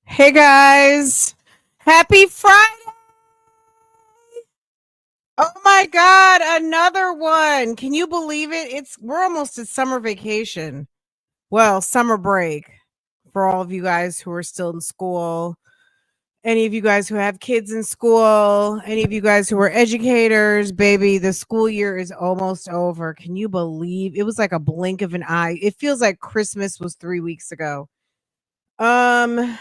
Hey guys, happy Friday. Oh my God, another one. Can you believe it? We're almost at summer vacation. Well, summer break for all of you guys who are still in school. Any of you guys who have kids in school, any of you guys who are educators, baby, the school year is almost over. Can you believe it was like a blink of an eye? It feels like Christmas was 3 weeks ago. Um,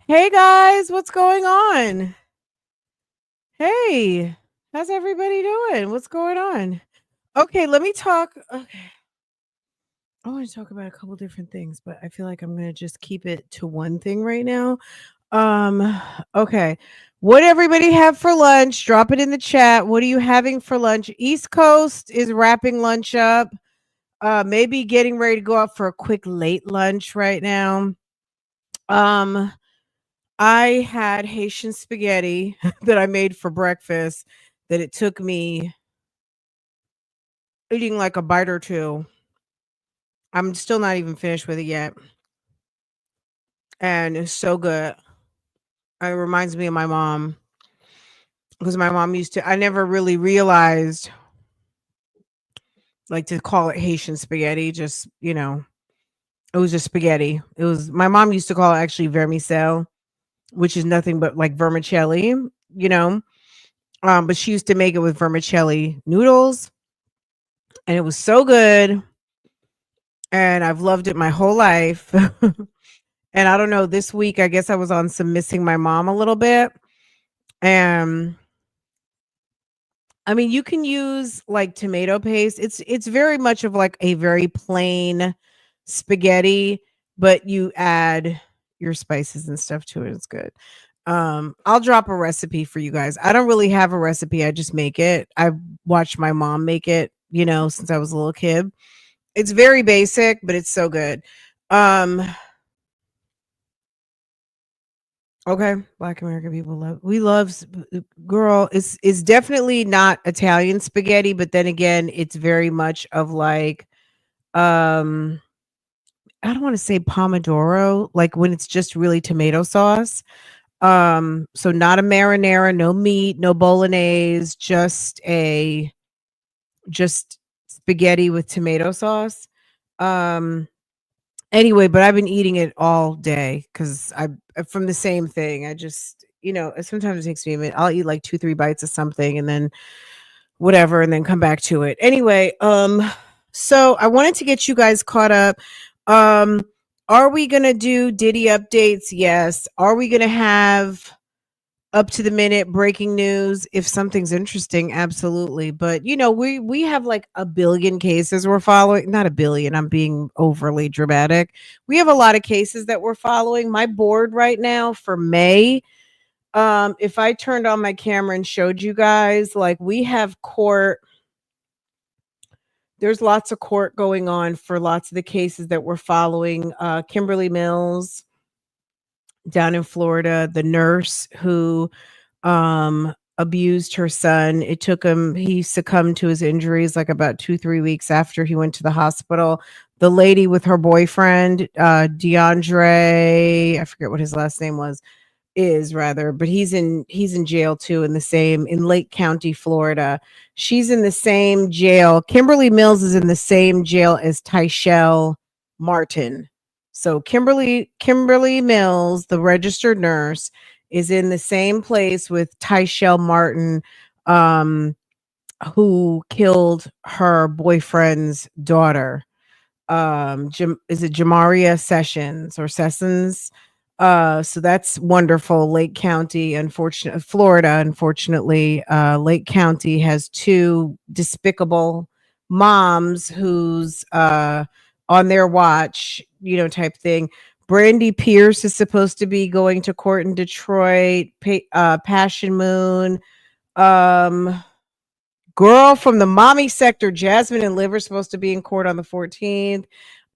hey guys, what's going on? Hey, how's everybody doing? What's going on? Okay, let me talk. Okay, I want to talk about a couple different things, but I feel like I'm going to just keep it to one thing right now. Okay. What everybody have for lunch? Drop it in the chat. What are you having for lunch? East Coast is wrapping lunch up. Maybe getting ready to go out for a quick late lunch right now. Um, I had Haitian spaghetti that I made for breakfast that it took me eating like a bite or two. I'm still not even finished with it yet. And it's so good. It reminds me of my mom because my mom used to, I never really realized like to call it Haitian spaghetti. Just, it was just spaghetti. My mom used to call it actually vermicelle, which is nothing but like vermicelli, you know. But she used to make it with vermicelli noodles and it was so good. And I've loved it my whole life. And I don't know, this week, I guess I was on some missing my mom a little bit. And I mean, you can use like tomato paste. It's very much of like a very plain spaghetti, but you add your spices and stuff to it. It's good. I'll drop a recipe for you guys. I don't really have a recipe. I just make it. I watched my mom make it, since I was a little kid. It's very basic, but it's so good. Um, Okay, Black American people girl. It's definitely not Italian spaghetti, but then again, it's very much of like um I don't want to say pomodoro, like when it's just really tomato sauce. So not a marinara, no meat, no bolognese, just spaghetti with tomato sauce. Um Anyway, but I've been eating it all day because I from the same thing. I just, sometimes it takes me a minute. I'll eat like 2, 3 bites of something and then whatever, and then come back to it. Anyway, so I wanted to get you guys caught up. Um, are we gonna do Diddy updates? Yes. Are we gonna have up to the minute breaking news if something's interesting? Absolutely. But we have like a billion cases we're following. Not a billion, I'm being overly dramatic. We have a lot of cases that we're following. My board right now for May, if I turned on my camera and showed you guys, like we have court, there's lots of court going on for lots of the cases that we're following. Kimberly Mills down in Florida, the nurse who abused her son. It took him, he succumbed to his injuries like about 2, 3 weeks after he went to the hospital. The lady with her boyfriend, DeAndre, I forget what his last name is rather, but he's in jail too, in Lake County, Florida. She's in the same jail. Kimberly Mills is in the same jail as Tyshell Martin. So Kimberly Mills, the registered nurse, is in the same place with Tyshell Martin, who killed her boyfriend's daughter. Is it Jamaria Sessions or Sessions? So that's wonderful. Lake County, Florida, unfortunately, Lake County has two despicable moms who's on their watch, type thing. Brandy Pierce is supposed to be going to court in Detroit. Passion Moon. Girl from the mommy sector, Jasmine and Liv, are supposed to be in court on the 14th.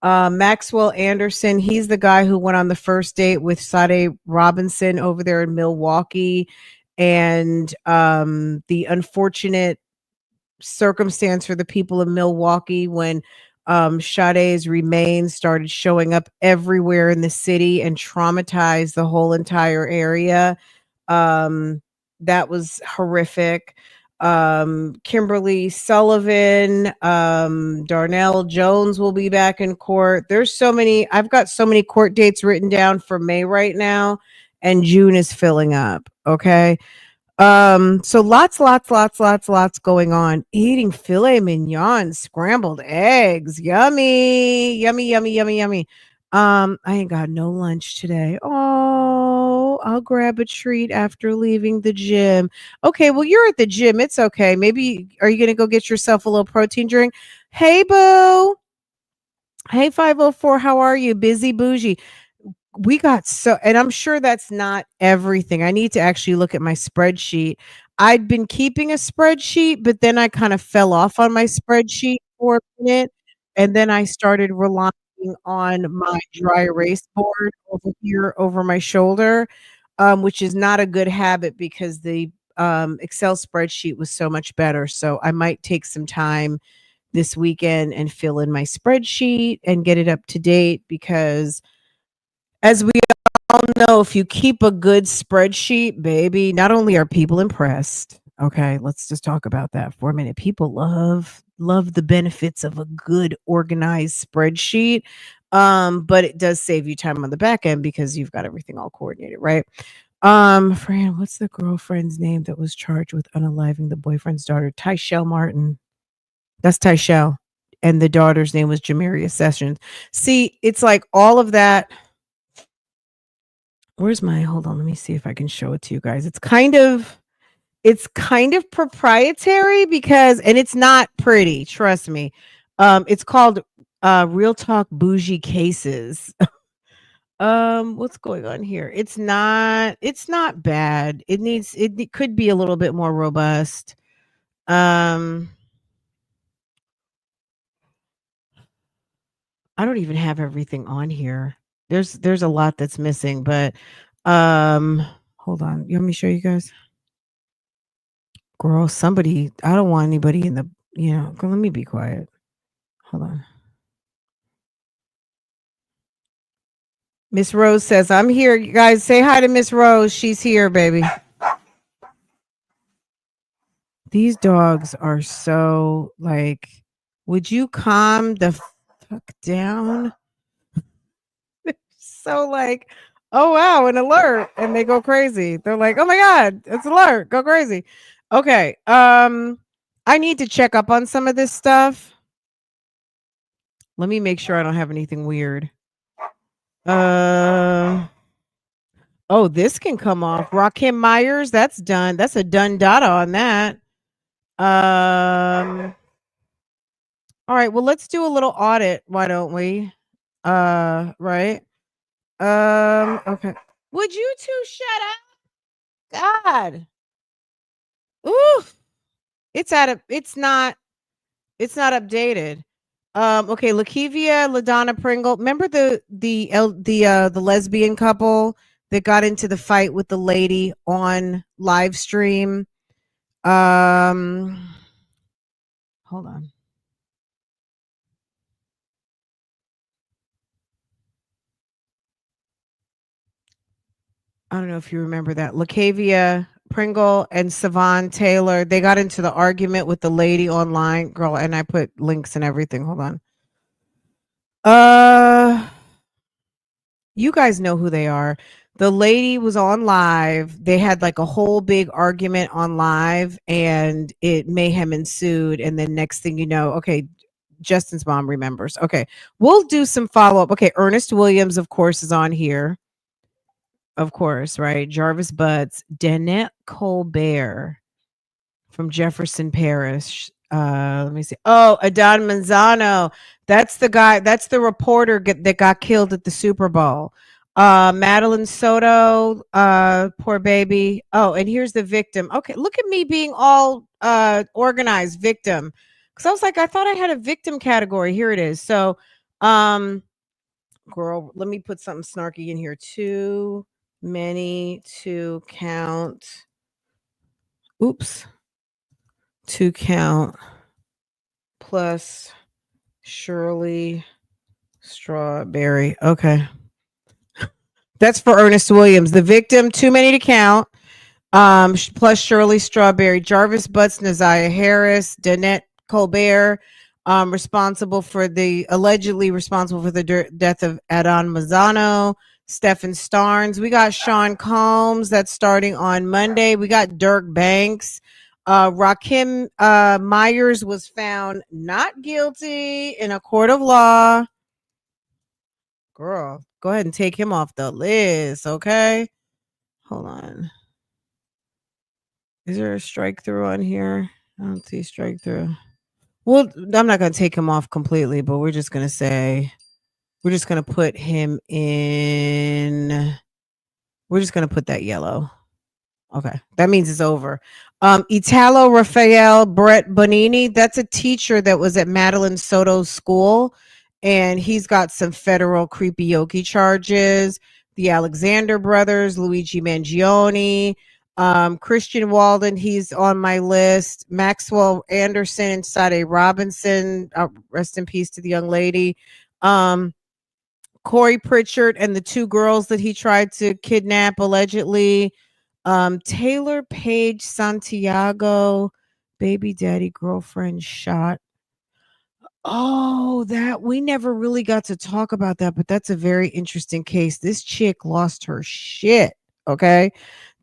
Maxwell Anderson, he's the guy who went on the first date with Sade Robinson over there in Milwaukee. And the unfortunate circumstance for the people of Milwaukee when Sade's remains started showing up everywhere in the city and traumatized the whole entire area. Um, that was horrific. Kimberly Sullivan, Darnell Jones will be back in court. I've got so many court dates written down for May right now, and June is filling up. Okay. So lots going on. Eating filet mignon, scrambled eggs. Yummy, yummy, yummy, yummy, yummy. I ain't got no lunch today. Oh, I'll grab a treat after leaving the gym. Okay, well, you're at the gym. It's okay. Maybe are you gonna go get yourself a little protein drink? Hey, boo. Hey, 504, how are you? Busy bougie. We got so, and I'm sure that's not everything. I need to actually look at my spreadsheet. I'd been keeping a spreadsheet, but then I kind of fell off on my spreadsheet for a minute. And then I started relying on my dry erase board over here over my shoulder, which is not a good habit because the Excel spreadsheet was so much better. So I might take some time this weekend and fill in my spreadsheet and get it up to date because as we all know, if you keep a good spreadsheet, baby, not only are people impressed, okay, let's just talk about that for a minute. People love the benefits of a good organized spreadsheet. But it does save you time on the back end because you've got everything all coordinated, right? Fran, what's the girlfriend's name that was charged with unaliving the boyfriend's daughter? Tyshell Martin. That's Tyshell. And the daughter's name was Jamaria Sessions. See, it's like all of that. Where's my hold on, let me see if I can show it to you guys. It's kind of proprietary because and it's not pretty, trust me. It's called Real Talk Bougie Cases. What's going on here? It's not bad. It could be a little bit more robust. Um I don't even have everything on here. There's a lot that's missing, but hold on. You want me to show you guys? Girl, somebody, I don't want anybody in the, girl, let me be quiet. Hold on. Miss Rose says, I'm here. You guys say hi to Miss Rose. She's here, baby. These dogs are so like, would you calm the fuck down? So like, oh wow, an alert. And they go crazy. They're like, oh my God, it's alert. Go crazy. Okay. I need to check up on some of this stuff. Let me make sure I don't have anything weird. Oh, this can come off. Rakim Myers, that's done. That's a done data on that. All right, well, let's do a little audit, why don't we? Right. Okay. Would you two shut up? God. Ooh. It's not updated. Okay, Lakivia, LaDonna Pringle. Remember the lesbian couple that got into the fight with the lady on live stream? Hold on. I don't know if you remember that. Lacavia Pringle and Savon Taylor, they got into the argument with the lady online, girl, and I put links and everything. Hold on. You guys know who they are. The lady was on live. They had like a whole big argument on live and it mayhem ensued. And then next thing you know, okay, Justin's mom remembers. Okay, we'll do some follow up. Okay, Ernest Williams, of course, is on here. Of course, right? Jarvis Butts, Danette Colbert from Jefferson Parish. Let me see. Oh, Adon Manzano. That's the guy. That's the reporter that got killed at the Super Bowl. Madeline Soto. Poor baby. Oh, and here's the victim. Okay, look at me being all organized. Victim. Because I was like, I thought I had a victim category. Here it is. So, girl, let me put something snarky in here. Too many to count. Oops. To count plus Shirley Strawberry. Okay. That's for Ernest Williams. The victim, too many to count. Plus Shirley Strawberry, Jarvis Butts, Naziah Harris, Danette Colbert, allegedly responsible for the death of Adon Mazzano, Stephen Starnes. We got Sean Combs, that's starting on Monday. We got Dirk Banks. Rakim Myers was found not guilty in a court of law. Girl, go ahead and take him off the list, okay? Hold on. Is there a strike through on here? I don't see strike through. Well, I'm not going to take him off completely, but we're just going to put him in. We're just going to put that yellow. Okay. That means it's over. Italo Rafael Brett Bonini. That's a teacher that was at Madeline Soto's school, and he's got some federal creepy yoki charges. The Alexander brothers, Luigi Mangione, Christian Walden, he's on my list. Maxwell Anderson and Sade Robinson, rest in peace to the young lady. Corey Pritchard and the two girls that he tried to kidnap allegedly. Taylor Page Santiago, baby daddy girlfriend shot. Oh, that we never really got to talk about that, but that's a very interesting case. This chick lost her shit. Okay.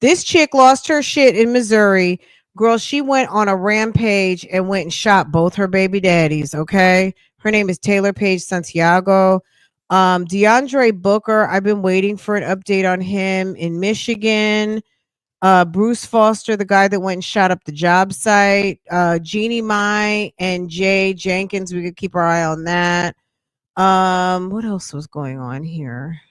This chick lost her shit in Missouri. Girl, she went on a rampage and went and shot both her baby daddies. Okay. Her name is Taylor Page Santiago. DeAndre Booker, I've been waiting for an update on him in Michigan. Bruce Foster, the guy that went and shot up the job site. Jeannie Mai and Jay Jenkins, we could keep our eye on that. What else was going on here?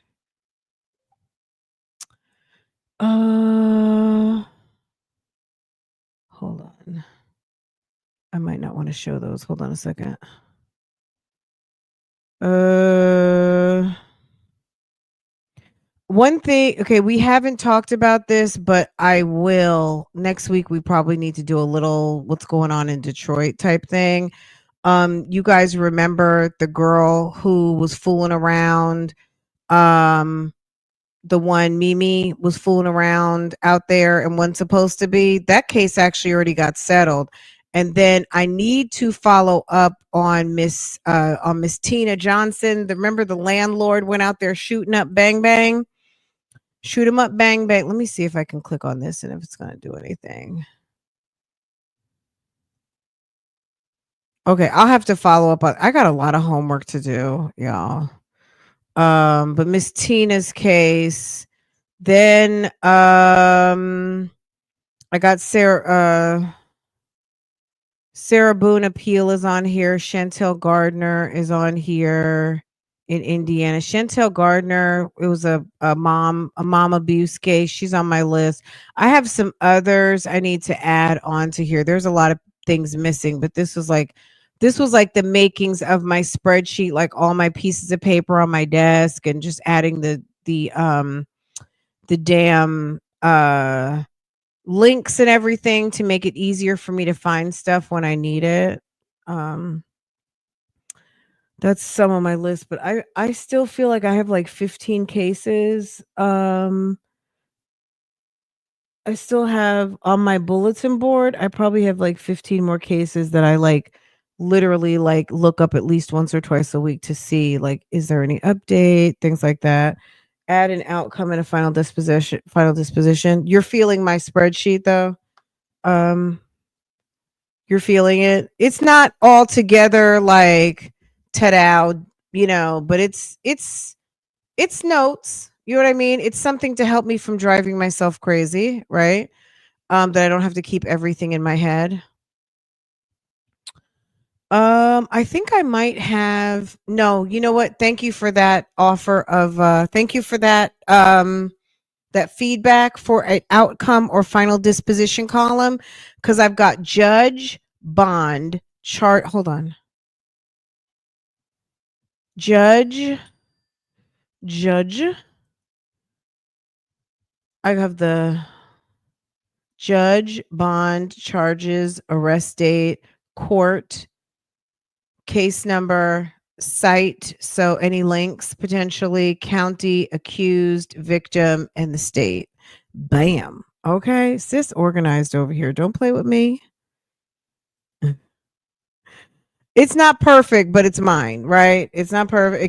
Hold on. I might not want to show those. Hold on a second. One thing, okay, we haven't talked about this, but I will. Next week, we probably need to do a little what's going on in Detroit type thing. You guys remember the girl who was fooling around? The one Mimi was fooling around out there and wasn't supposed to be. That case actually already got settled. And then I need to follow up on Miss Tina Johnson. Remember the landlord went out there shooting up Bang Bang? Shoot him up, bang, bang. Let me see if I can click on this and if it's going to do anything. Okay, I'll have to follow up on. I got a lot of homework to do, y'all. But Miss Tina's case. Then I got Sarah Boone Appeal is on here. Chantel Gardner is on here in Indiana. Chantel Gardner, it was a mom abuse case. She's on my list. I have some others I need to add on to here. There's a lot of things missing, but this was like the makings of my spreadsheet, like all my pieces of paper on my desk and just adding the damn links and everything to make it easier for me to find stuff when I need it. That's some on my list, but I still feel like I have like 15 cases. I still have on my bulletin board, I probably have like 15 more cases that I like literally like look up at least once or twice a week to see like is there any update, things like that. Add an outcome and a final disposition. You're feeling my spreadsheet though. You're feeling it. It's not all together like ta-da, but it's notes. You know what I mean? It's something to help me from driving myself crazy, right? That I don't have to keep everything in my head. I think I might have no, you know what? Thank you for that offer of thank you for that that feedback for an outcome or final disposition column because I've got judge, bond, chart. Hold on. Judge. I have the judge, bond, charges, arrest date, court, case number, site, so any links potentially, county, accused, victim, and the state. Bam. Okay, sis organized over here. Don't play with me. It's not perfect, but it's mine, right? It's not perfect. It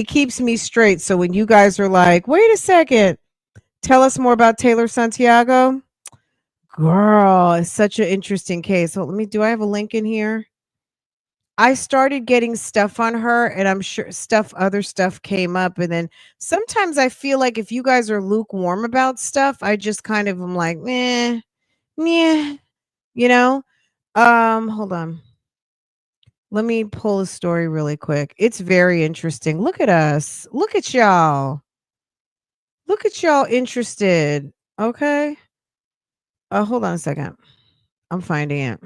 keeps me straight. So when you guys are like, "Wait a second, tell us more about Taylor Santiago." Girl, it's such an interesting case. So do I have a link in here? I started getting stuff on her, and I'm sure other stuff came up. And then sometimes I feel like if you guys are lukewarm about stuff, I just kind of am like, meh, meh, you know? Hold on. Let me pull a story really quick. It's very interesting. Look at us. Look at y'all. Look at y'all interested. Okay. Hold on a second. I'm finding it.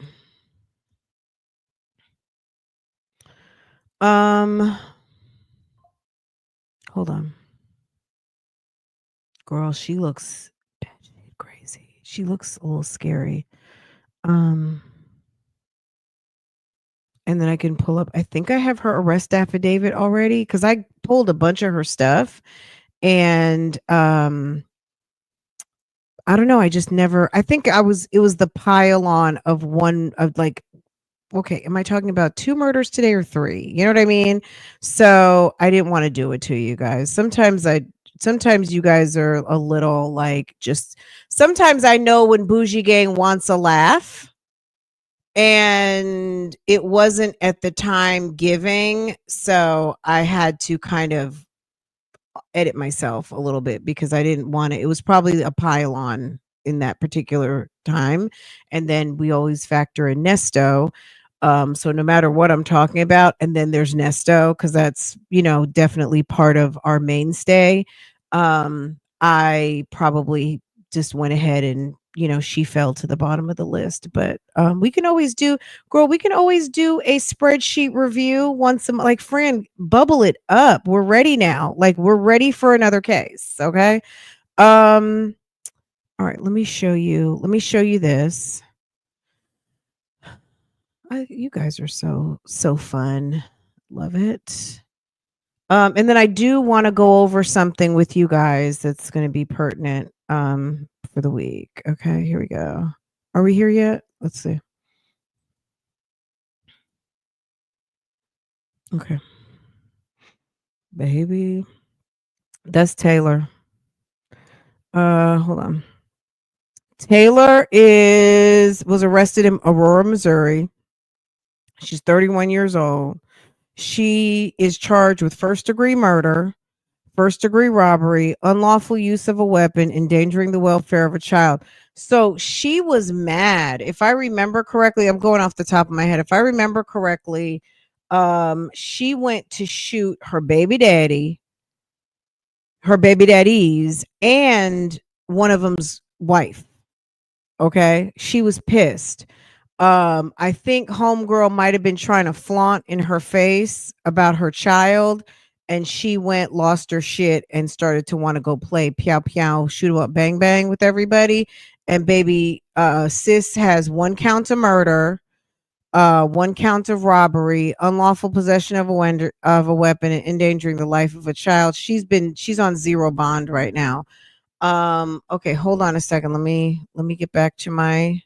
Um, hold on. Girl, she looks batshit crazy. She looks a little scary. Um, and then I can pull up. I think I have her arrest affidavit already because I pulled a bunch of her stuff, and I don't know. I just never. I think I was. It was the pile on of one of like. Okay, am I talking about 2 murders today or 3? You know what I mean? So I didn't want to do it to you guys. Sometimes you guys are a little like just. Sometimes I know when Bougie Gang wants a laugh, and it wasn't at the time giving, so I had to kind of edit myself a little bit because I didn't want it. It was probably a pile on in that particular time. And then we always factor in Nesto. So no matter what I'm talking about, and then there's Nesto, because that's, definitely part of our mainstay. I probably just went ahead and, she fell to the bottom of the list. But we can always do, girl, we can always do a spreadsheet review once a like, friend, bubble it up. We're ready now. Like, we're ready for another case. Okay. All right, let me show you. Let me show you this. You guys are so fun. Love it. And then I do want to go over something with you guys that's going to be pertinent for the week. Okay, here we go. Are we here yet? Let's see. Okay. Baby. That's Taylor. Hold on. Taylor was arrested in Aurora, Missouri. She's 31 years old. She is charged with first-degree murder, first-degree robbery, unlawful use of a weapon, endangering the welfare of a child. So she was mad. If I remember correctly, I'm going off the top of my head. If I remember correctly, she went to shoot her baby daddies, and one of them's wife. Okay. She was pissed. I think homegirl might have been trying to flaunt in her face about her child, and she lost her shit and started to want to go play pew pew, shoot 'em up, bang bang with everybody. And baby, sis has 1 count of murder, 1 count of robbery, unlawful possession of a weapon, and endangering the life of a child. She's on 0 bond right now. Okay, hold on a second. Let me get back to my.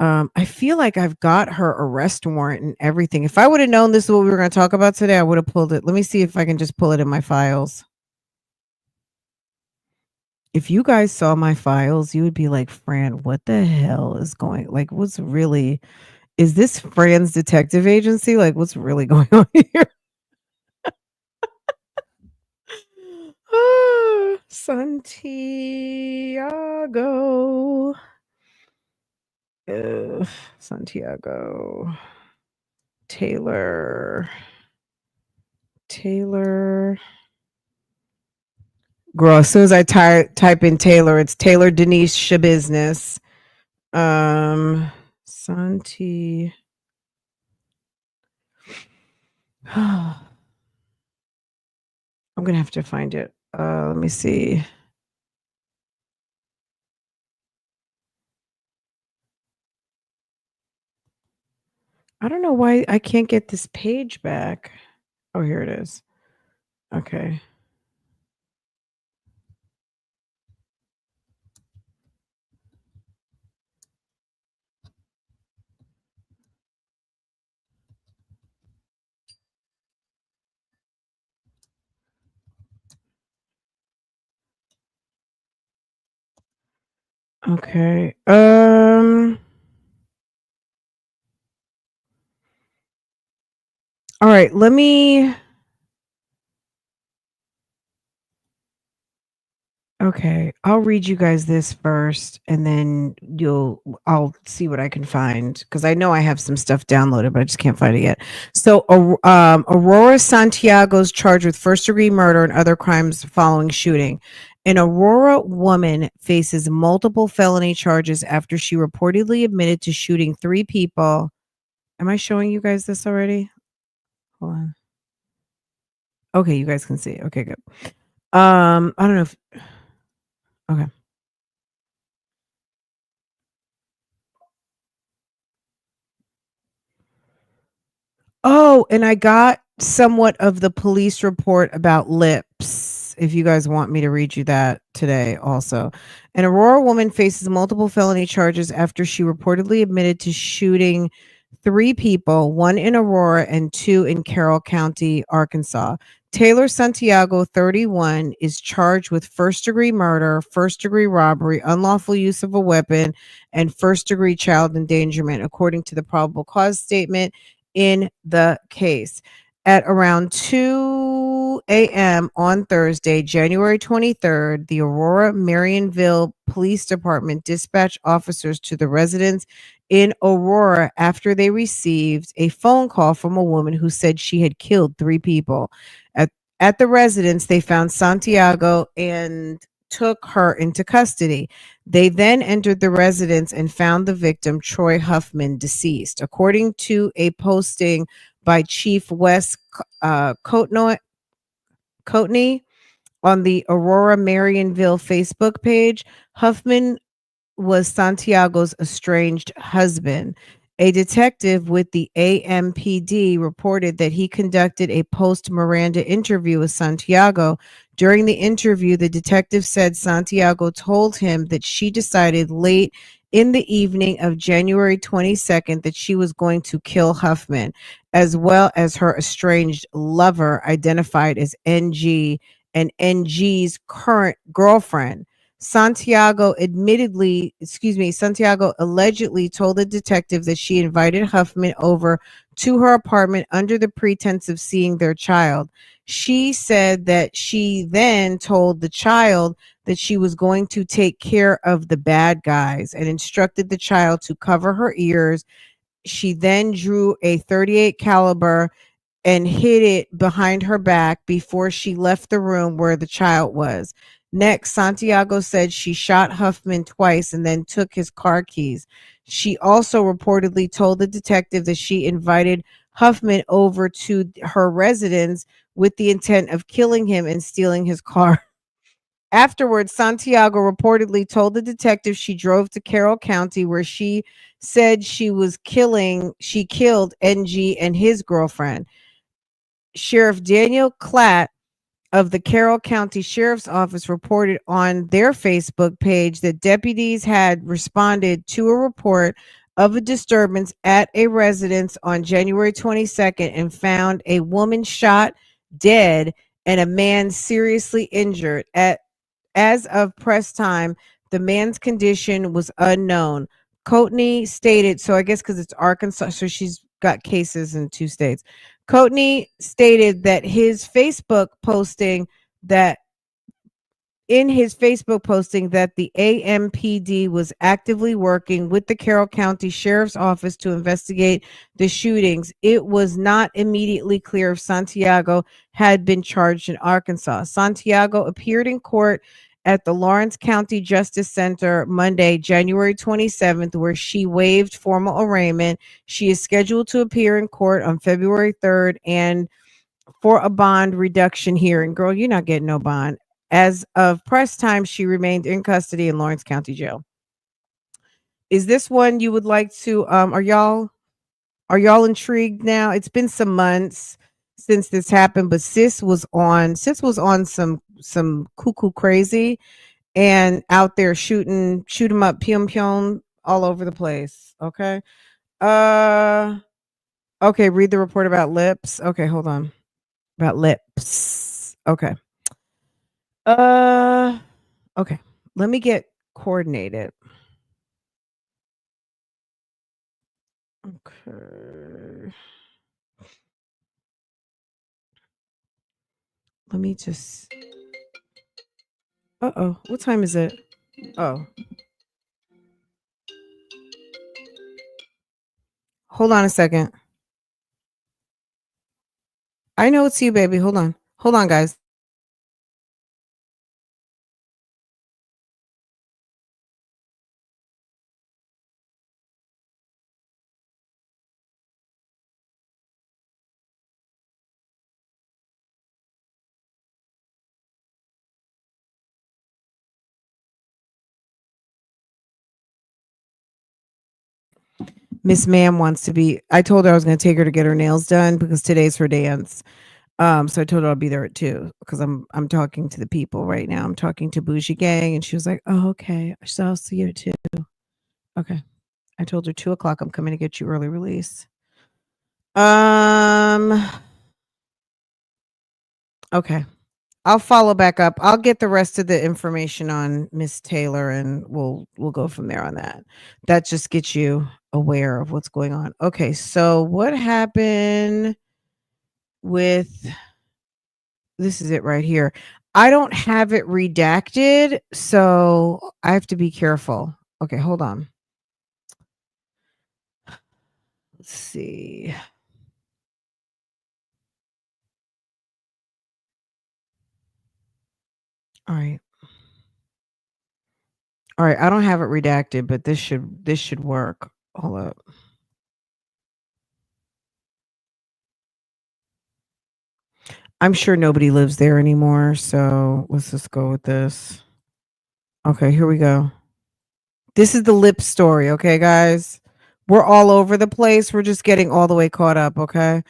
I feel like I've got her arrest warrant and everything. If I would have known this is what we were going to talk about today, I would have pulled it. Let me see if I can just pull it in my files. If you guys saw my files, you would be like, Fran, what the hell is like, is this Fran's detective agency? Like, what's really going on here? Santiago. Santiago. Taylor. Girl, as soon as I type in Taylor, it's Taylor Denise Shabusiness. Santi. I'm gonna have to find it. Let me see. I don't know why I can't get this page back. Oh, here it is. Okay. Okay. All right, let me Okay, I'll read you guys this first and then I'll see what I can find because I know I have some stuff downloaded, but I just can't find it yet. So, Aurora Santiago's charged with first-degree murder and other crimes following shooting. An Aurora woman faces multiple felony charges after she reportedly admitted to shooting 3 people. Am I showing you guys this already? Hold on. Okay, you guys can see. Okay, good. I don't know if okay. Oh, and I got somewhat of the police report about LLIPS, if you guys want me to read you that today also. An Aurora woman faces multiple felony charges after she reportedly admitted to shooting 3 people, 1 in Aurora and 2 in Carroll County, Arkansas. Taylor Santiago, 31, is charged with first-degree murder, first-degree robbery, unlawful use of a weapon, and first-degree child endangerment, according to the probable cause statement in the case. At around 2 a.m. on Thursday, January 23rd, the Aurora Marionville Police Department dispatched officers to the residence in Aurora after they received a phone call from a woman who said she had killed 3 people. At, at the residence, they found Santiago and took her into custody. They then entered the residence and found the victim, Troy Huffman, deceased. According to a posting by Chief Wes Coatney on the Aurora Marionville Facebook page, Huffman was Santiago's estranged husband. A detective with the AMPD reported that he conducted a post Miranda interview with Santiago. During the interview, the detective said Santiago told him that she decided late in the evening of January 22nd that she was going to kill Huffman, as well as her estranged lover, identified as NG, and NG's current girlfriend. Santiago allegedly told the detective that she invited Huffman over to her apartment under the pretense of seeing their child. She said that she then told the child that she was going to take care of the bad guys and instructed the child to cover her ears. She then drew a 38 caliber and hid it behind her back before she left the room where the child was. Next, Santiago said she shot Huffman twice and then took his car keys. She also reportedly told the detective that she invited Huffman over to her residence with the intent of killing him and stealing his car. Afterwards, Santiago reportedly told the detective she drove to Carroll County where she said she killed NG and his girlfriend. Sheriff Daniel Klatt of the Carroll County Sheriff's Office reported on their Facebook page that deputies had responded to a report of a disturbance at a residence on January 22nd and found a woman shot dead and a man seriously injured. As of press time, the man's condition was unknown. Coatney stated, so I guess because it's Arkansas, so she's got cases in 2 states. Coatney stated that that in his Facebook posting that the AMPD was actively working with the Carroll County Sheriff's Office to investigate the shootings. It was not immediately clear if Santiago had been charged in Arkansas. Santiago appeared in court at the Lawrence County Justice Center Monday, January 27th, where she waived formal arraignment. She is scheduled to appear in court on February 3rd and for a bond reduction hearing. Girl, you're not getting no bond. As of press time, she remained in custody in Lawrence County Jail. Is this one you would like to are y'all Are y'all intrigued now? It's been some months since this happened, but sis was on some cuckoo crazy and out there shooting shoot 'em up, pium pium all over the place. Okay. Uh okay, read the report about lips. Okay, hold on. About lips. Okay. Uh okay. Let me get coordinated. Okay. Let me just Uh-oh. What time is it? Oh, hold on a second. I know it's you, baby. Hold on. Hold on, guys. Miss Ma'am wants to be I told her I was gonna take her to get her nails done because today's her dance. So I told her I'll be there at 2 because I'm talking to the people right now. I'm talking to Bougie Gang, and she was like, "Oh, okay. So I'll see you at 2." Okay. I told her 2 o'clock. I'm coming to get you early release. Um, okay. I'll follow back up. I'll get the rest of the information on Miss Taylor and we'll go from there on that. That just gets you aware of what's going on. Okay, so what happened with this is it right here. I don't have it redacted, so I have to be careful. Okay, hold on. Let's see. All right. All right, I don't have it redacted, but this should work. Hold up. I'm sure nobody lives there anymore, so let's just go with this. Okay, here we go. This is the lip story, okay, guys? We're all over the place. We're just getting all the way caught up, okay?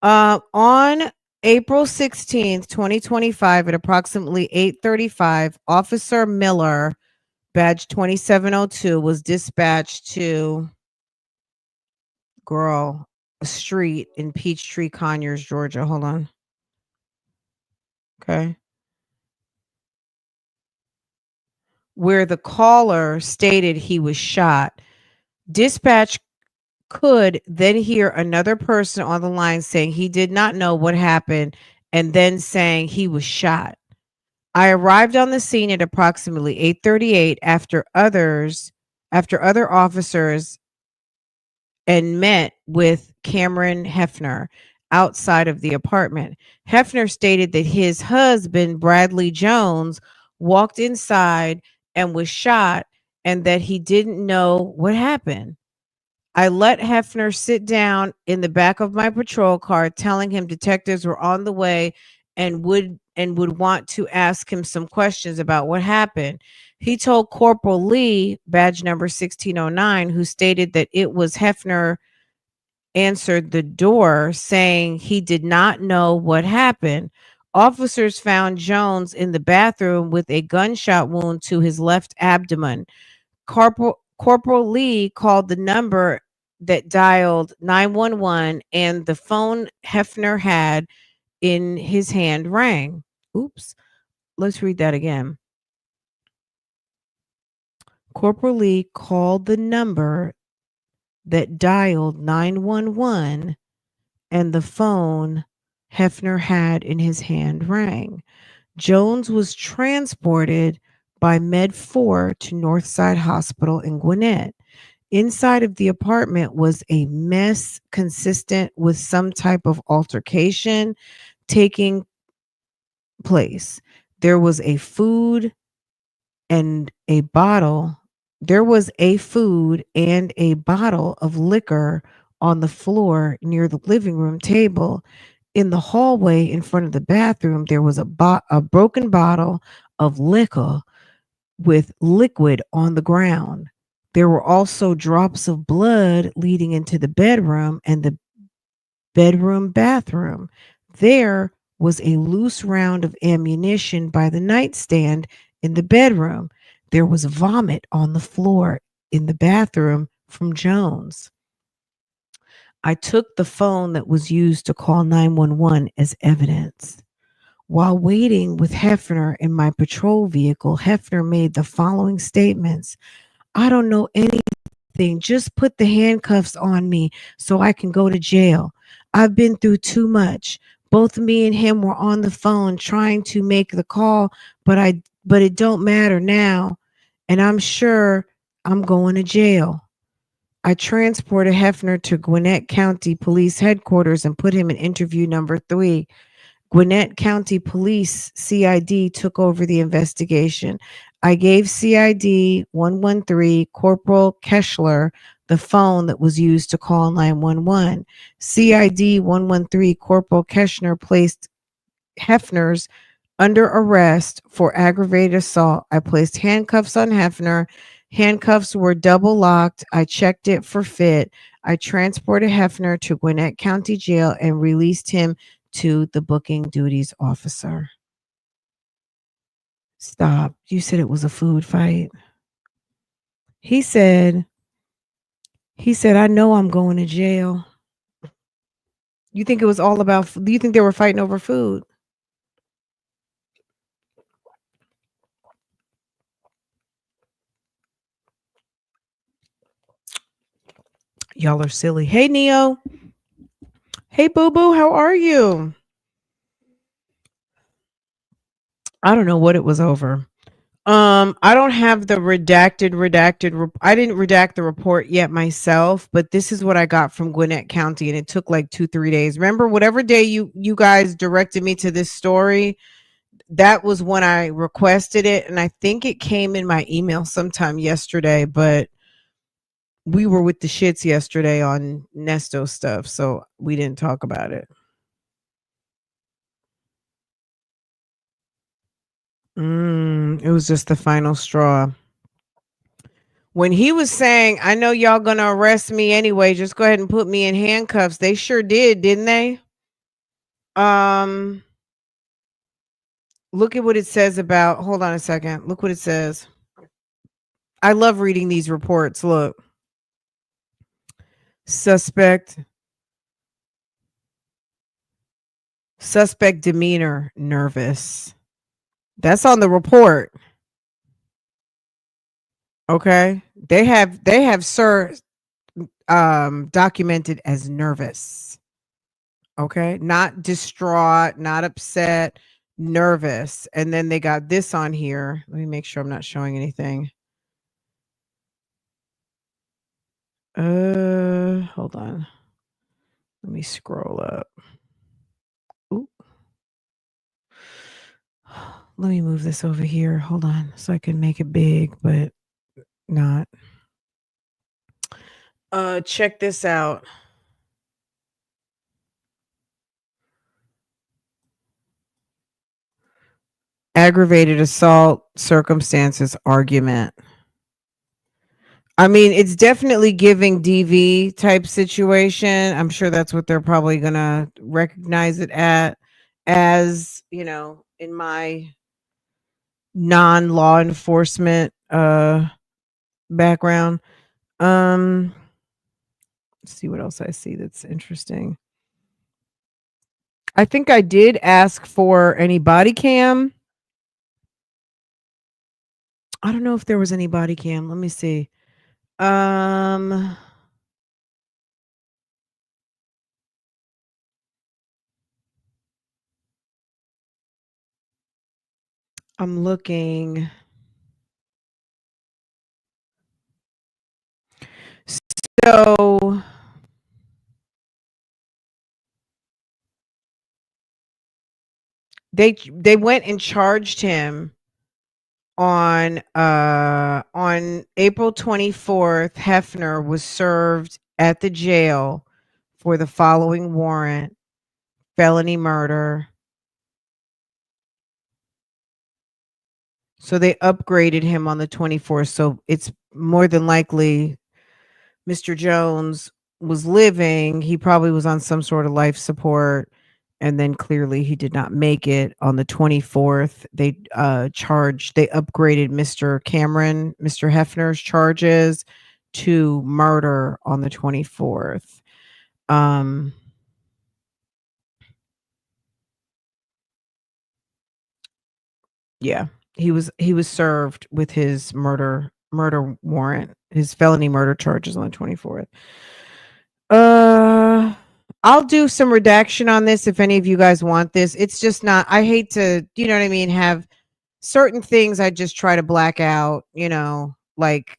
On April 16th, 2025 at approximately 8:35, Officer Miller, badge 2702, was dispatched to girl, a street in Peachtree, Conyers, Georgia. Hold on. Okay. Where the caller stated he was shot. Dispatch could then hear another person on the line saying he did not know what happened and then saying he was shot. I arrived on the scene at approximately 8:38 after other officers and met with Cameron Hefner outside of the apartment. Hefner stated that his husband, Bradley Jones, walked inside and was shot and that he didn't know what happened. I let Hefner sit down in the back of my patrol car, telling him detectives were on the way and would want to ask him some questions about what happened. He told Corporal Lee, badge number 1609, who stated that it was Hefner answered the door saying he did not know what happened. Officers found Jones in the bathroom with a gunshot wound to his left abdomen. Corporal Lee called the number that dialed 911 and the phone Hefner had in his hand rang. Oops. Let's read that again. Corporal Lee called the number that dialed 911 and the phone Hefner had in his hand rang. Jones was transported by Med 4 to Northside Hospital in Gwinnett. Inside of the apartment was a mess consistent with some type of altercation taking place. There was a food and a bottle. There was a food and a bottle of liquor on the floor near the living room table. In the hallway in front of the bathroom, there was a broken bottle of liquor with liquid on the ground. There were also drops of blood leading into the bedroom and the bedroom bathroom. There was a loose round of ammunition by the nightstand in the bedroom. There was vomit on the floor in the bathroom from Jones. I took the phone that was used to call 911 as evidence. While waiting with Hefner in my patrol vehicle, Hefner made the following statements. I don't know anything. Just put the handcuffs on me so I can go to jail. I've been through too much. Both me and him were on the phone trying to make the call, but it don't matter now. And I'm sure I'm going to jail. I transported Hefner to Gwinnett County Police Headquarters and put him in interview number 3. Gwinnett County Police CID took over the investigation. I gave CID 113 Corporal Keshler the phone that was used to call 911. CID 113 Corporal Keshler placed Hefner's under arrest for aggravated assault. I placed handcuffs on Hefner. Handcuffs were double locked. I checked it for fit. I transported Hefner to Gwinnett County Jail and released him to the booking duties officer. Stop. You said it was a food fight. He said, I know I'm going to jail. You think it was all about, do you think they were fighting over food? Y'all are silly. Hey, Neo. Hey, Boo Boo. How are you? I don't know what it was over. I don't have the I didn't redact the report yet myself, but this is what I got from Gwinnett County, and it took like 2-3 days. Remember, whatever day you guys directed me to this story, that was when I requested it, and I think it came in my email sometime yesterday, but we were with the shits yesterday on Nesto stuff, so we didn't talk about it. It was just the final straw. When he was saying, I know y'all gonna arrest me anyway, just go ahead and put me in handcuffs. They sure did, didn't they? Um, look at what it says about, hold on a second. Look what it says. I love reading these reports. Look. Suspect demeanor nervous. That's on the report. Okay. They have sir documented as nervous. Okay? Not distraught, not upset, nervous. And then they got this on here. Let me make sure I'm not showing anything. Hold on. Let me scroll up. Ooh. Let me move this over here. Hold on, so I can make it big, but not. Check this out. Aggravated assault circumstances argument. I mean, it's definitely giving DV type situation. I'm sure that's what they're probably gonna recognize it as, in my non-law enforcement background. Let's see what else I see that's interesting. I think I did ask for any body cam. I don't know if there was any body cam. Let me see. I'm looking. So they went and charged him on April 24th. Hefner was served at the jail for the following warrant: felony murder. So they upgraded him on the 24th. So it's more than likely Mr. Jones was living. He probably was on some sort of life support. And then clearly he did not make it on the 24th. They they upgraded Mr. Hefner's charges to murder on the 24th. Um, yeah, he was served with his murder warrant, his felony murder charges on the 24th. Uh, I'll do some redaction on this if any of you guys want this. It's just not, I hate to, you know what I mean, have certain things I just try to black out, like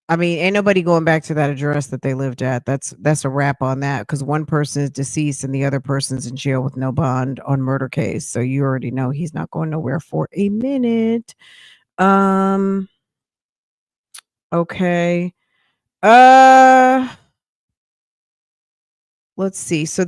I mean, ain't nobody going back to that address that they lived at. That's a wrap on that because one person is deceased and the other person's in jail with no bond on murder case. So you already know he's not going nowhere for a minute. Um okay. Uh let's see. So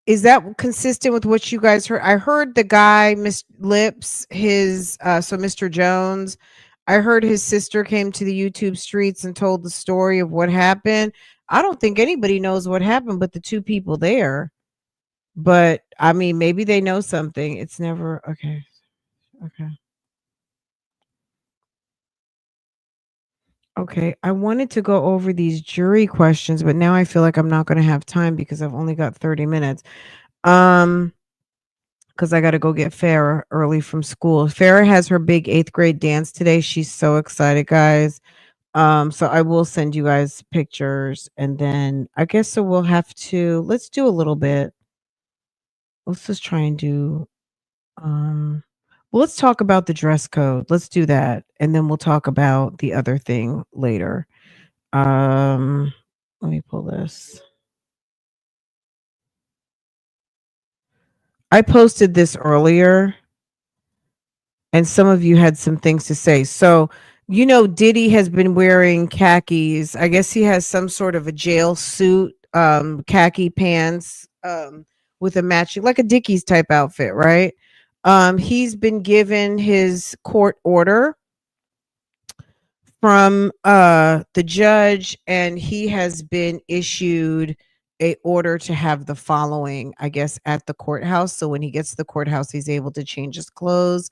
is that consistent with what you guys heard? I heard the guy, Miss Lips, so Mr. Jones. I heard his sister came to the YouTube streets and told the story of what happened. I don't think anybody knows what happened but the two people there. But I mean, maybe they know something. It's never okay. Okay. Okay. I wanted to go over these jury questions, but now I feel like I'm not going to have time because I've only got 30 minutes. Um because I got to go get Farah early from school. Farah has her big 8th grade dance today. She's so excited, guys. So I will send you guys pictures and then I guess so let's do a little bit. Let's just try and do well, let's talk about the dress code. Let's do that. And then we'll talk about the other thing later. Um let me pull this. I posted this earlier and some of you had some things to say. So, Diddy has been wearing khakis. I guess he has some sort of a jail suit, khaki pants, with a matching, like a Dickies type outfit, right? He's been given his court order from the judge, and he has been issued a order to have the following, I guess, at the courthouse. So when he gets to the courthouse, he's able to change his clothes.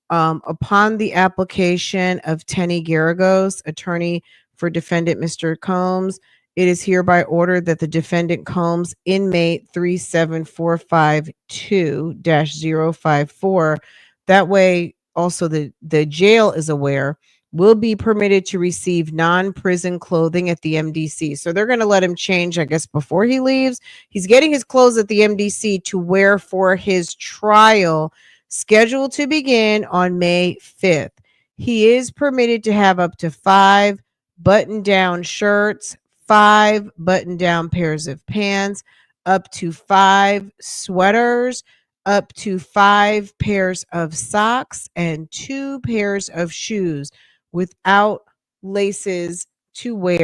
Upon the application of Tenny Garagos, attorney for defendant Mr. Combs, it is hereby ordered that the defendant Combs, inmate 37452-054, that way also the jail is aware, will be permitted to receive non-prison clothing at the MDC. So they're going to let him change, I guess, before he leaves. He's getting his clothes at the MDC to wear for his trial scheduled to begin on May 5th. He is permitted to have up to 5 button-down shirts, 5 button-down pairs of pants, up to 5 sweaters, up to 5 pairs of socks, and 2 pairs of shoes without laces to wear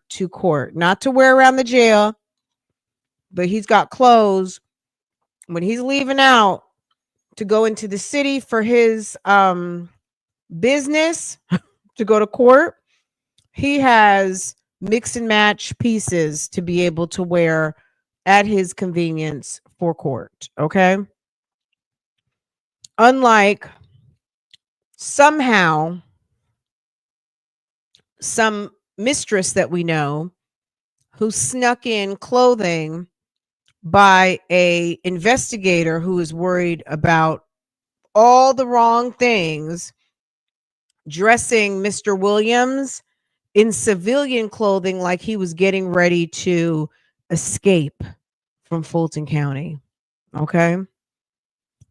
to court. Not to wear around the jail, but he's got clothes when he's leaving out to go into the city for his business to go to court. He has mix and match pieces to be able to wear at his convenience for court. Okay. Unlike somehow some mistress that we know who snuck in clothing by a investigator who is worried about all the wrong things, dressing Mr. Williams in civilian clothing like he was getting ready to escape from Fulton County. Okay.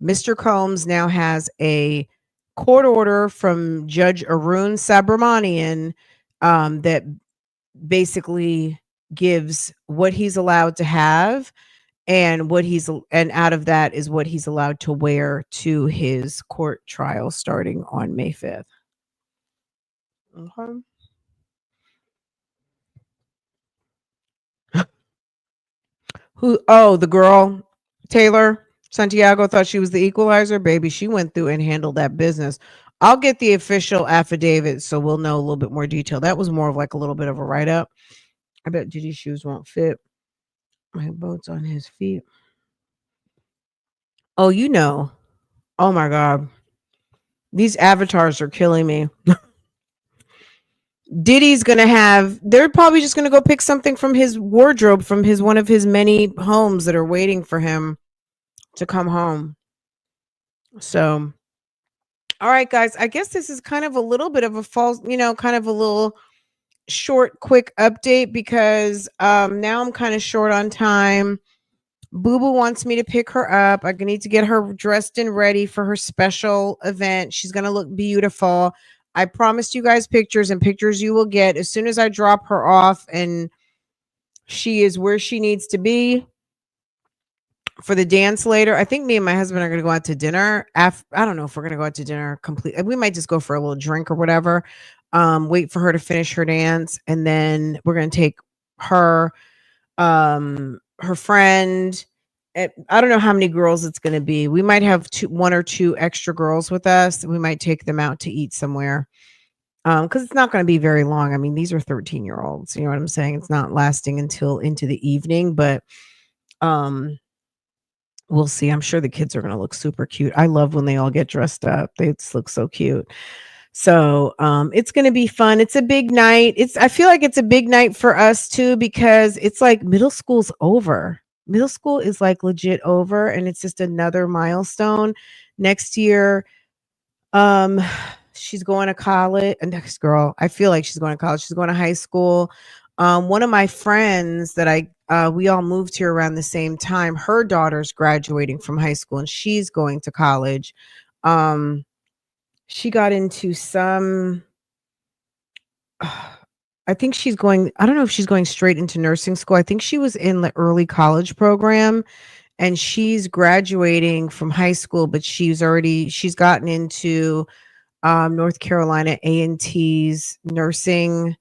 Mr. Combs now has a court order from Judge Arun Subramanian that basically gives what he's allowed to have and out of that is what he's allowed to wear to his court trial starting on May 5th. Okay. The girl, Taylor. Santiago thought she was the equalizer. Baby, she went through and handled that business. I'll get the official affidavit so we'll know a little bit more detail. That was more of like a little bit of a write up. I bet Diddy's shoes won't fit. My boat's on his feet. Oh, you know. Oh my God. These avatars are killing me. Diddy's gonna have, they're probably just gonna go pick something from his wardrobe from his one of his many homes that are waiting for him to come home. So all right, guys. I guess this is kind of a little bit of a false, kind of a little short, quick update because now I'm kind of short on time. Boo Boo wants me to pick her up. I need to get her dressed and ready for her special event. She's gonna look beautiful. I promised you guys pictures, and pictures you will get as soon as I drop her off and she is where she needs to be for the dance later. I think me and my husband are going to go out to dinner. I don't know if we're going to go out to dinner complete. We might just go for a little drink or whatever. Wait for her to finish her dance, and then we're going to take her, her friend. I don't know how many girls it's going to be. We might have one or two extra girls with us. We might take them out to eat somewhere. Because it's not going to be very long. I mean, these are 13-year-olds. You know what I'm saying? It's not lasting until into the evening, but um we'll see. I'm sure the kids are going to look super cute. I love when they all get dressed up. They just look so cute. So it's going to be fun. It's a big night. I feel like it's a big night for us too, because it's like middle school's over. Middle school is like legit over, and it's just another milestone. Next year, um, she's going to college. And next girl, I feel like she's going to college. She's going to high school. One of my friends that we all moved here around the same time. Her daughter's graduating from high school and she's going to college. She got into some. I think she's going. I don't know if she's going straight into nursing school. I think she was in the early college program, and she's graduating from high school, but she's gotten into North Carolina A&T's nursing.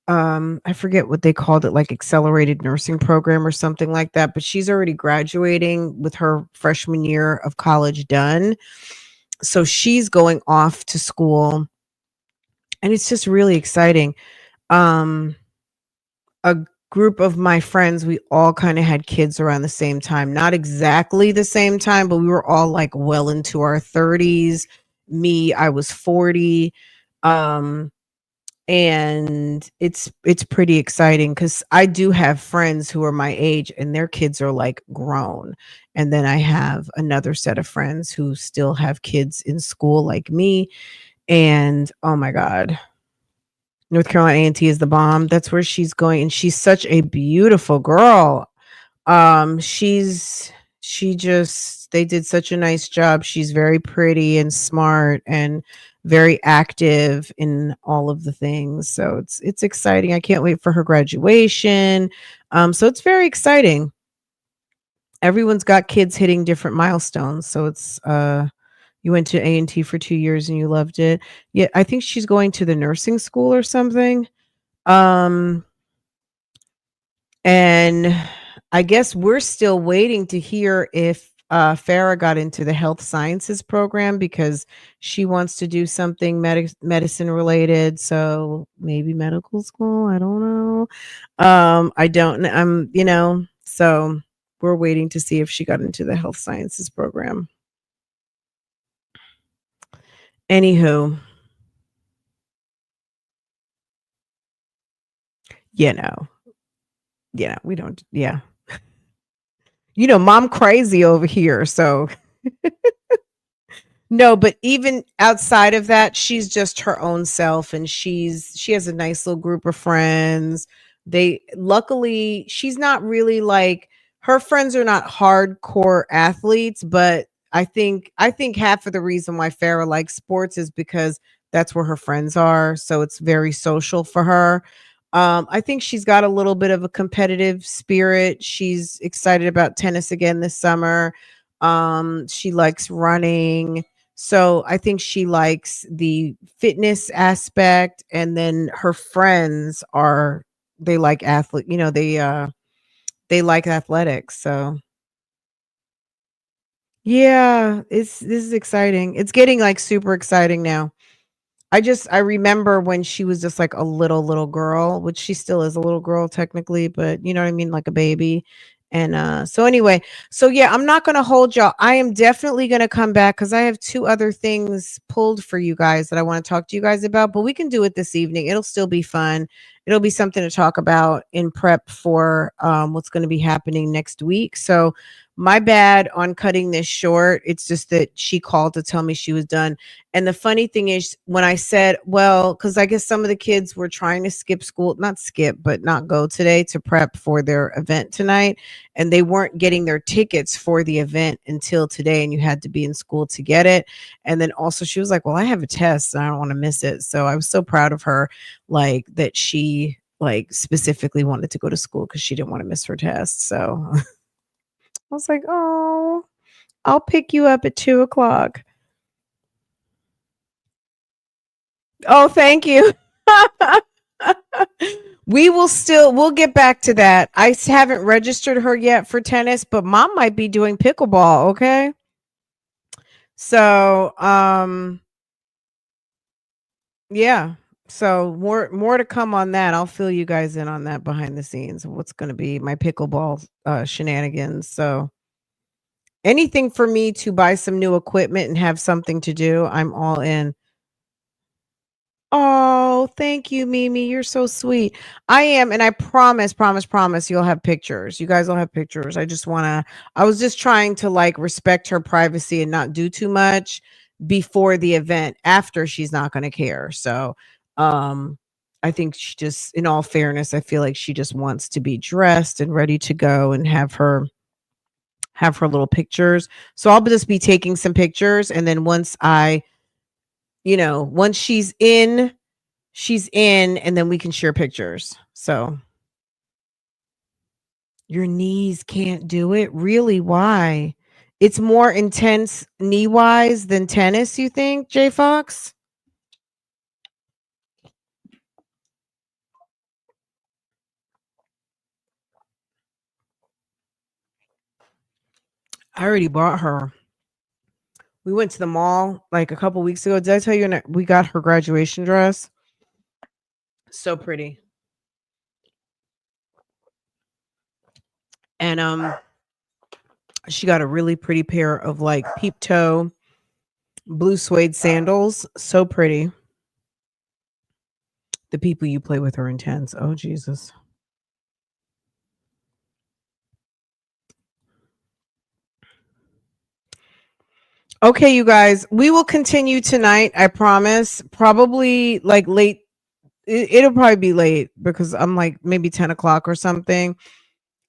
I forget what they called it, like accelerated nursing program or something like that, but she's already graduating with her freshman year of college done. So she's going off to school, and it's just really exciting. Um a group of my friends, we all kind of had kids around the same time, not exactly the same time, but we were all like well into our 30s. Me, I was 40. Um and it's pretty exciting because I do have friends who are my age and their kids are like grown, and then I have another set of friends who still have kids in school like me. And oh my God, North Carolina A&T is the bomb. That's where she's going, and she's such a beautiful girl. She just they did such a nice job. She's very pretty and smart and very active in all of the things. So it's exciting. I can't wait for her graduation. So it's very exciting. Everyone's got kids hitting different milestones. So it's you went to A&T for 2 years and you loved it. Yeah, I think she's going to the nursing school or something. Um and I guess we're still waiting to hear if Farah got into the health sciences program because she wants to do something medicine related. So maybe medical school. I don't know. I don't. So we're waiting to see if she got into the health sciences program. Anywho, you know, we don't. Yeah, mom crazy over here. So no, but even outside of that, she's just her own self, and she has a nice little group of friends. They luckily she's not really like her friends are not hardcore athletes, but I think half of the reason why Farah likes sports is because that's where her friends are, so it's very social for her. I think she's got a little bit of a competitive spirit. She's excited about tennis again this summer. She likes running, so I think she likes the fitness aspect, and then her friends they like athlete, they like athletics. So Yeah, this is exciting. It's getting like super exciting now. I remember when she was just like a little girl, which she still is a little girl technically, but you know what I mean, like a baby. And so anyway, so yeah, I'm not gonna hold y'all. I am definitely gonna come back because I have two other things pulled for you guys that I want to talk to you guys about, but we can do it this evening. It'll still be fun. It'll be something to talk about in prep for what's going to be happening next week. So my bad on cutting this short. It's just that she called to tell me she was done. And the funny thing is, when I said, well, because I guess some of the kids were trying to skip school, not skip, but not go today to prep for their event tonight. And they weren't getting their tickets for the event until today. And you had to be in school to get it. And then also, she was like, well, I have a test and I don't want to miss it. So I was so proud of her, like that she like specifically wanted to go to school because she didn't want to miss her test. So I was like, oh, I'll pick you up at 2 o'clock. Oh, thank you. We'll get back to that. I haven't registered her yet for tennis, but mom might be doing pickleball, okay? So, yeah. So more to come on that. I'll fill you guys in on that behind the scenes of what's going to be my pickleball shenanigans. So, anything for me to buy some new equipment and have something to do, I'm all in. Oh, thank you, Mimi. You're so sweet. I am, and I promise you'll have pictures. You guys will have pictures. I was just trying to like respect her privacy and not do too much before the event. After, she's not going to care. So, um, I think she just, in all fairness, I feel like she just wants to be dressed and ready to go and have her little pictures. So I'll just be taking some pictures, and then once she's in, and then we can share pictures. So your knees can't do it? Really? Why? It's more intense knee wise than tennis, you think, J Fox? I already bought her. We went to the mall like a couple weeks ago. Did I tell you we got her graduation dress? So pretty. And she got a really pretty pair of like peep toe blue suede sandals. So pretty. The people you play with are intense. Oh Jesus. Okay, you guys, we will continue tonight. I promise. Probably like late. It'll probably be late because I'm like maybe 10 o'clock or something.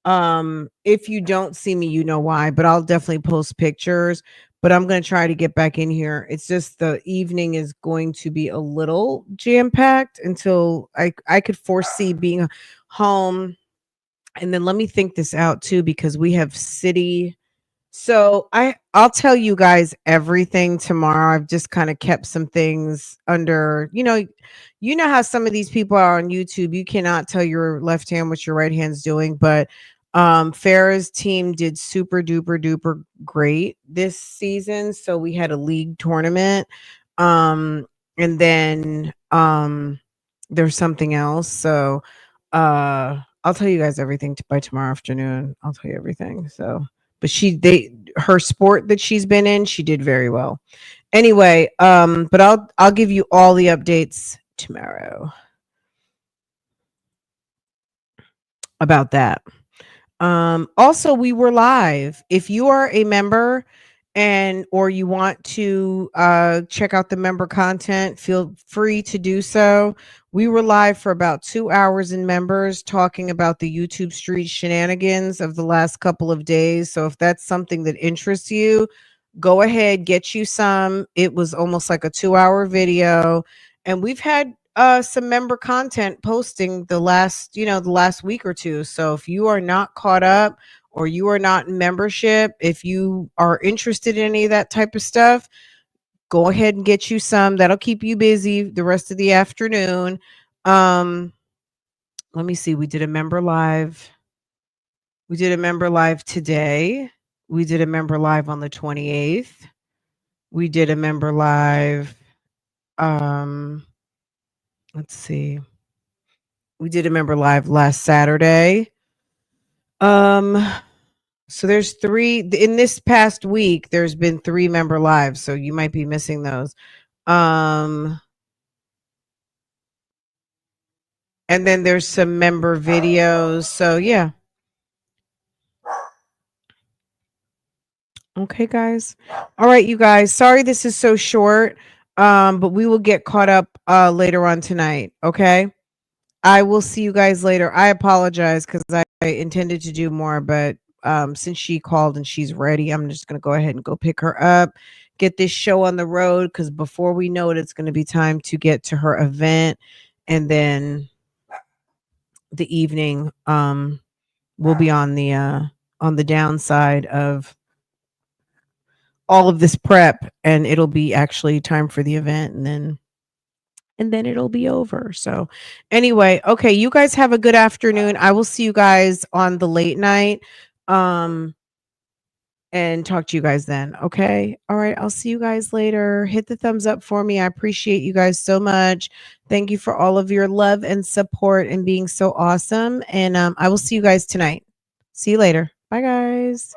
If you don't see me, you know why, but I'll definitely post pictures. But I'm gonna try to get back in here. It's just the evening is going to be a little jam packed until I could foresee being home. And then let me think this out too, because we have city. So I'll tell you guys everything tomorrow. I've just kind of kept some things under, you know how some of these people are on YouTube. You cannot tell your left hand what your right hand's doing, but Farah's team did super duper duper great this season. So we had a league tournament. And then there's something else. So I'll tell you guys everything by tomorrow afternoon. I'll tell you everything. So but her sport that she's been in, she did very well. Anyway, but I'll give you all the updates tomorrow about that. Also, we were live. If you are a member or you want to check out the member content, feel free to do so. We were live for about 2 hours in members talking about the YouTube street shenanigans of the last couple of days. So if that's something that interests you, go ahead, get you some. It was almost like a 2 hour video. And we've had some member content posting the last week or two. So if you are not caught up or you are not in membership, if you are interested in any of that type of stuff, go ahead and get you some. That'll keep you busy the rest of the afternoon. Let me see. We did a member live today. We did a member live on the 28th. We did a member live. Let's see. We did a member live last Saturday. So there's 3 in this past week. There's been 3 member lives, so you might be missing those. And then there's some member videos. So yeah. Okay, guys. All right, you guys. Sorry this is so short. But we will get caught up later on tonight. Okay. I will see you guys later. I apologize because I intended to do more, but since she called and she's ready, I'm just gonna go ahead and go pick her up, get this show on the road, because before we know it, it's gonna be time to get to her event, and then the evening will be on the downside of all of this prep, and it'll be actually time for the event, and then it'll be over. So anyway, okay, you guys have a good afternoon. I will see you guys on the late night. And talk to you guys then. Okay. All right. I'll see you guys later. Hit the thumbs up for me. I appreciate you guys so much. Thank you for all of your love and support and being so awesome. And I will see you guys tonight. See you later. Bye, guys.